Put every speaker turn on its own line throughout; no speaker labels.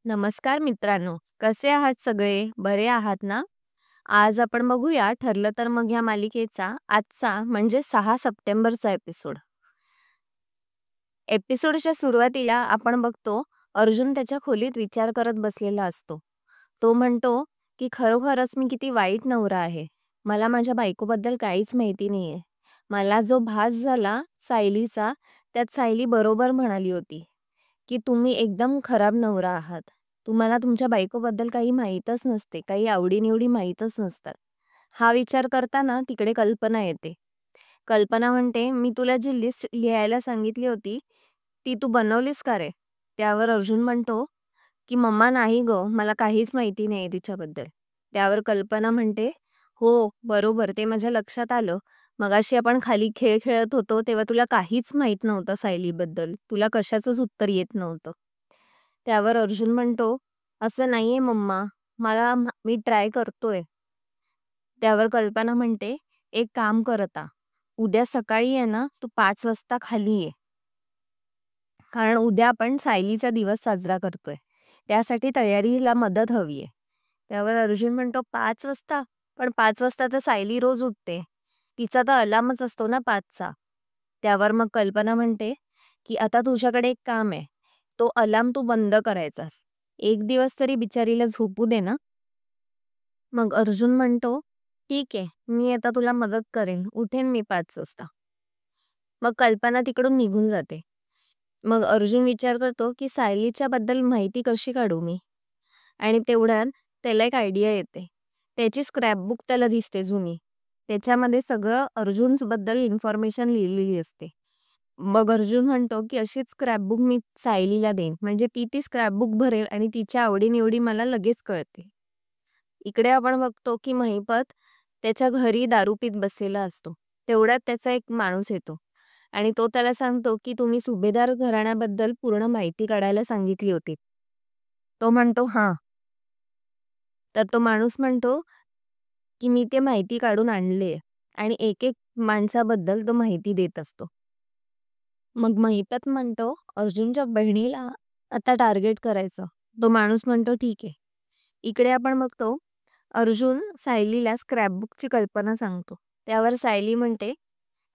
नमस्कार मित्रांनो, कसे आहात सगळे? बरे आहात ना? आज आपण बघूया ठरलं तर मग या मालिकेचा आजचा म्हणजे 6 सप्टेंबरचा एपिसोड. एपिसोडच्या सुरुवातीला आपण बघतो अर्जुन त्याच्या खोलीत विचार करत बसलेला असतो. तो म्हणतो की खरोखरच मी किती वाईट नवरा आहे. मला माझ्या बायकोबद्दल काहीच माहिती नाहीये. मला जो भास झाला सायलीचा, त्यात सायली बरोबर म्हणाली होती की तुम्ही एकदम खराब नवरा आहात. तुम्हाला तुमच्या बायकोबद्दल काही माहीतच नसते, काही आवडी-निवडी माहीतच नसतात. हा विचार करताना तिकडे कल्पना येते. कल्पना म्हणते, "मी तुला जी लिस्ट लिहायला सांगितली होती, ती तू बनवलीस का रे?" त्यावर अर्जुन म्हणतो, की "मम्मा नाही गं, मला काहीच माहिती नाहीये तिच्याबद्दल." त्यावर कल्पना म्हणते, "हो, बरोबर, ते माझ्या लक्षात आलं. मगाशी आपण खाली खेळ खेळत होतो, तेव्हा तुला काहीच माहीत नव्हतं सायलीबद्दल. तुला कशाचंच उत्तर येत नव्हतं." त्यावर अर्जुन म्हणतो, "असं नाहीये मम्मा, मी ट्राय करतोय." त्यावर कल्पना म्हणते, "एक काम कर आता, उद्या सकाळी आहे ना, तू 5 वाजता खाली ये. कारण उद्या आपण सायलीचा दिवस साजरा करतोय. त्यासाठी तयारीला मदत हवी आहे." त्यावर अर्जुन म्हणतो, "5 वाजता? पण 5 वाजता तर सायली रोज उठते. तिचा तर अलार्मच असतो ना 5चा." त्यावर मग कल्पना म्हणते, की "आता तुझ्याकडे एक काम आहे. तो अलार्म तू बंद करायचास. एक दिवस तरी बिचारीला झोपू दे ना." मग अर्जुन म्हणतो, "ठीक आहे, मी आता तुला मदत करेन. उठेन मी 5 वाजता." मग कल्पना तिकडून निघून जाते. मग अर्जुन विचार करतो, की सायलीच्या बद्दल माहिती कशी काढू मी? आणि तेवढ्यात त्याला एक आयडिया येते. त्याची स्क्रॅपबुक त्याला दिसते जुनी. त्याच्यामध्ये सगळं अर्जुनबद्दल इन्फॉर्मेशन लिहिलेली असते. मग अर्जुन म्हणतो, की अशीच स्क्रॅपबुक मी सायलीला देईन. म्हणजे ती ती स्क्रॅपबुक भरेल आणि तिच्या आवडी मला लगेच कळतील. इकडे आपण बघतो, की महिपत त्याच्या घरी दारू पीत बसलेला असतो. तेवढ्यात त्याचा एक माणूस येतो आणि तो त्याला सांगतो, की तुम्ही सुभेदार घराण्याबद्दल पूर्ण माहिती काढायला सांगितली होती. तो म्हणतो, "हां." तर तो माणूस म्हणतो, की "मी ते माहिती काढून आणलीये." आणि एक-एक माणसाबद्दल तो माहिती देत असतो. मग महिपत म्हणतो, "अर्जुनच्या बहिणीला आता टार्गेट करायचं." तो माणूस म्हणतो, "ठीक आहे." इकडे आपण बघतो अर्जुन सायलीला स्क्रॅपबुकची कल्पना सांगतो. त्यावर सायली म्हणते,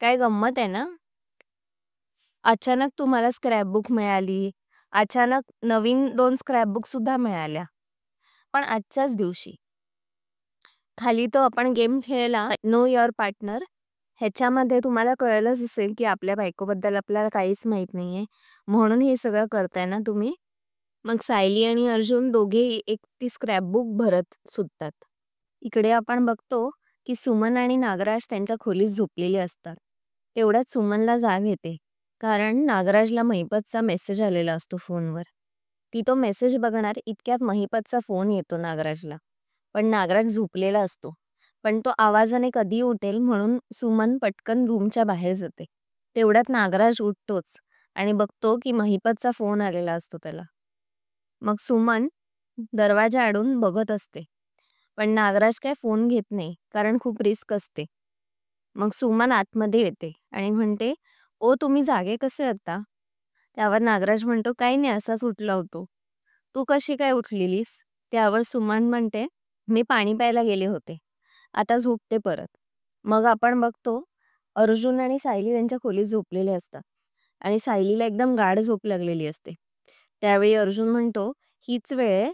"काय गंमत आहे ना? अचानक तुम्हाला स्क्रॅपबुक मिळाली. अचानक नवीन 2 स्क्रॅपबुक सुद्धा मिळाल्या. पण आजच्याच दिवशी." खाली तो आपण गेम खेळला नो युअर पार्टनर. ह्याच्यामध्ये तुम्हाला कळलंच असेल, की आपल्या बायकोबद्दल आपल्याला काहीच माहीत नाहीये. म्हणून हे सगळं करताय ना तुम्ही? मग सायली आणि अर्जुन दोघे एक ती स्क्रॅपबुक भरत सुटतात. इकडे आपण बघतो, की सुमन आणि नागराज त्यांच्या खोलीत झोपलेले असतात. तेवढ्यात सुमनला जाग येते. कारण नागराजला महिपतचा मेसेज आलेला असतो फोनवर. ती तो मेसेज बघणार इतक्यात महिपतचा फोन येतो नागराजला. पण नागराज झोपलेला असतो. पण तो आवाजाने कधी उठेल म्हणून सुमन पटकन रूमच्या बाहेर जाते. तेवढ्यात नागराज उठतोच आणि बघतो, की महिपतचा फोन आलेला असतो त्याला. मग सुमन दरवाजा आडून बघत असते. पण नागराज काय फोन घेत नाही, कारण खूप रिस्क असते. मग सुमन आतमध्ये येते आणि म्हणते, "ओ तुम्ही जागे कसे आता?" त्यावर नागराज म्हणतो, "काही नाही असाच उठला होतो." "तू कशी काय उठलेलीस?" त्यावर सुमन म्हणते, "मी पाणी प्यायला गेले होते. आता झोपते परत." मग आपण बघतो अर्जुन आणि सायली त्यांच्या खोलीत झोपलेले असतात आणि सायलीला एकदम गाढ झोप लागलेली असते. त्यावेळी अर्जुन म्हणतो, "हीच वेळ आहे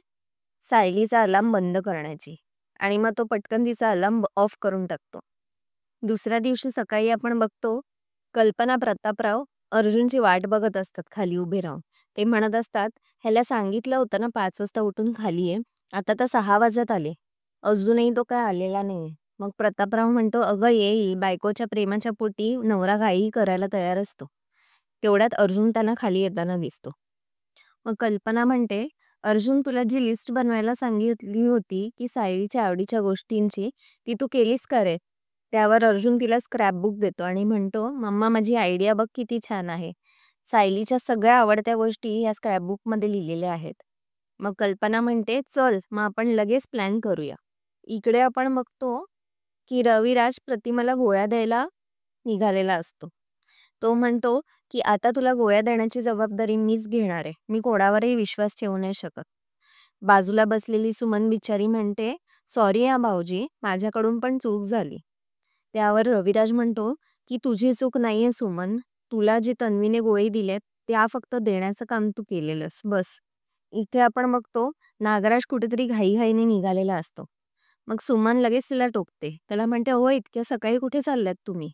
सायलीचा अलार्म बंद करण्याची." आणि मग तो पटकन तिचा अलार्म ऑफ करून टाकतो. दुसऱ्या दिवशी सकाळी आपण बघतो, कल्पना प्रतापराव अर्जुनची वाट बघत असतात खाली उभे राहून. ते म्हणत असतात, "ह्याला सांगितलं होतं ना 5 वाजता उठून खाली ये. आता तर 6 वाजत आले. अजूनही तो काय आलेला नाहीये." मग प्रतापराव म्हणतो, "अगं येईल, बायकोच्या प्रेमाच्या पोटी नवरा काहीही करायला तयार असतो." तेवढ्यात अर्जुन त्यांना खाली येताना दिसतो. मग कल्पना म्हणते, "अर्जुन तुला जी लिस्ट बनवायला सांगितली होती, की सायलीच्या आवडीच्या गोष्टींची, ती तू केलीस का रे?" त्यावर अर्जुन तिला स्क्रॅपबुक देतो आणि म्हणतो, "मम्मा माझी आयडिया बघ किती छान आहे. सायलीच्या सगळ्या आवडत्या गोष्टी या स्क्रॅपबुकमध्ये लिहिलेल्या आहेत." मग कल्पना म्हणते, "चल मग आपण लगेच प्लॅन करूया." इकडे आपण बघतो, की रविराज प्रतिमाला गोळ्या द्यायला निघालेला असतो. तो म्हणतो, की "आता तुला गोळ्या देण्याची जबाबदारी मीच घेणार आहे. मी कोणावरही विश्वास ठेवू नाही शकत." बाजूला बसलेली सुमन बिचारी म्हणते, "सॉरी हा भाऊजी, माझ्याकडून पण चूक झाली." त्यावर रविराज म्हणतो, की "तुझी चूक नाहीये सुमन. तुला जी तन्वीने गोळी दिल्यात, त्या फक्त देण्याचं काम तू केलेलंस, बस." इथे आपण बघतो, नागराज कुठेतरी घाईघाईने निघालेला असतो. मग सुमन लगेच तिला टोकते. त्याला म्हणते, "अहो, इतक्या सकाळी कुठे चालल्यात तुम्ही?"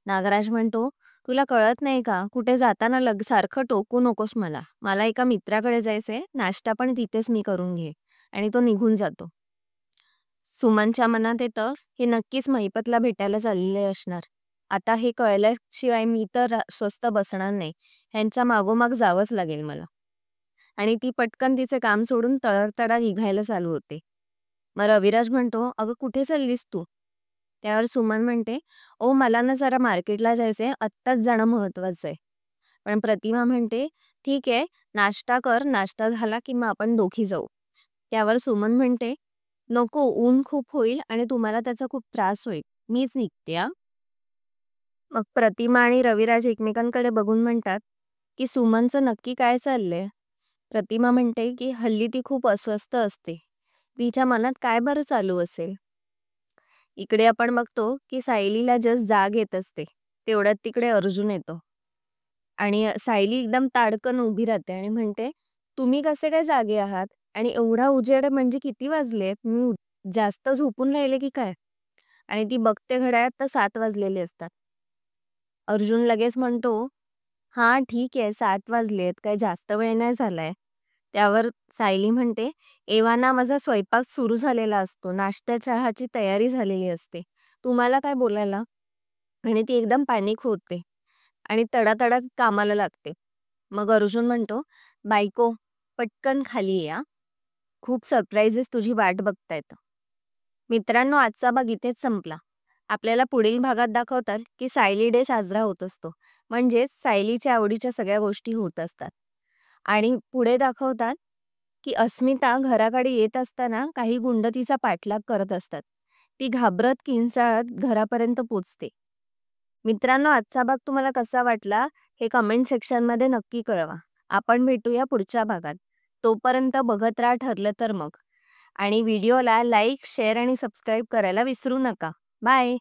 नागराज म्हणतो, "तुला कळत नाही का? कुठे जाताना सारखं टोकू नकोस मला. मला एका मित्राकडे जायचंय, नाश्ता पण तिथेच मी करून घे." आणि तो निघून जातो. सुमनच्या मनात येतं, हे नक्कीच महिपतला भेटायला चाललेले असणार. आता हे कळल्याशिवाय मी तर स्वस्थ बसणार नाही. ह्यांच्या मागोमाग जावंच लागेल मला. आणि ती पटकन तिचे काम सोडून तडतडा निघायला चालू होते. मग रविराज म्हणतो, "अगं कुठे चाललीस तू?" त्यावर सुमन म्हणते, "ओ मला ना जरा मार्केटला जायचंय, आत्ताच जाणं महत्वाचं आहे." पण प्रतिमा म्हणते, "ठीक आहे, नाश्ता कर, नाश्ता झाला की मग आपण दोघी जाऊ." त्यावर सुमन म्हणते, "नको, ऊन खूप होईल आणि तुम्हाला त्याचा खूप त्रास होईल. मीच निघते हां." मग प्रतिमा आणि रविराज एकमेकांकडे बघून म्हणतात, की "सुमनचं नक्की काय चाललंय?" प्रतिमा म्हणते, की "हल्ली ती खूप अस्वस्थ असते. तिच्या मनात काय बरं चालू असेल?" इकडे आपण बघतो, की सायलीला जस्ट जाग येत असते. तेवढ्यात तिकडे अर्जुन येतो आणि सायली एकदम ताडकन उभी राहते आणि म्हणते, "तुम्ही कसे काय जागे आहात? आणि एवढा उजेड म्हणजे किती वाजलेत? मी जास्त झोपून राहिले की काय?" आणि ती बघते घड्याळात तर 7 वाजलेले असतात. अर्जुन लगेच म्हणतो, "हां, ठीक आहे, 7 वाजलेत, काही जास्त वेळ नाही झालाय." त्यावर सायली म्हणते, "एव्हाना माझा स्वयंपाक सुरू झालेला असतो, नाश्ता चहाची तयारी झालेली असते. तुम्हाला काय बोलायला?" आणि ती एकदम पॅनिक होते आणि तडातडा कामाला लागते. मग अर्जुन म्हणतो, "बायको, पटकन खाली ये हां. खूप सरप्राइजेस तुझी वाट बघतायत." मित्रांनो, आजचा भाग इथेच संपला. आपल्याला पुढील भागात दाखवतात, की सायली डे साजरा होत असतो. म्हणजेच सायलीच्या आवडीच्या सगळ्या गोष्टी होत असतात. आणि पुढे दाखवतात, की अस्मिता घराकडे येत असताना काही गुंड तिचा पाठलाग करत असतात. ती घाबरत किंचाळत घरापर्यंत पोचते. मित्रांनो, आजचा भाग तुम्हाला कसा वाटला हे कमेंट सेक्शनमध्ये नक्की कळवा. आपण भेटूया पुढच्या भागात. तोपर्यंत बघत राहा ठरलं तर मग. आणि व्हिडिओला लाईक, शेअर आणि सबस्क्राईब करायला विसरू नका. बाय.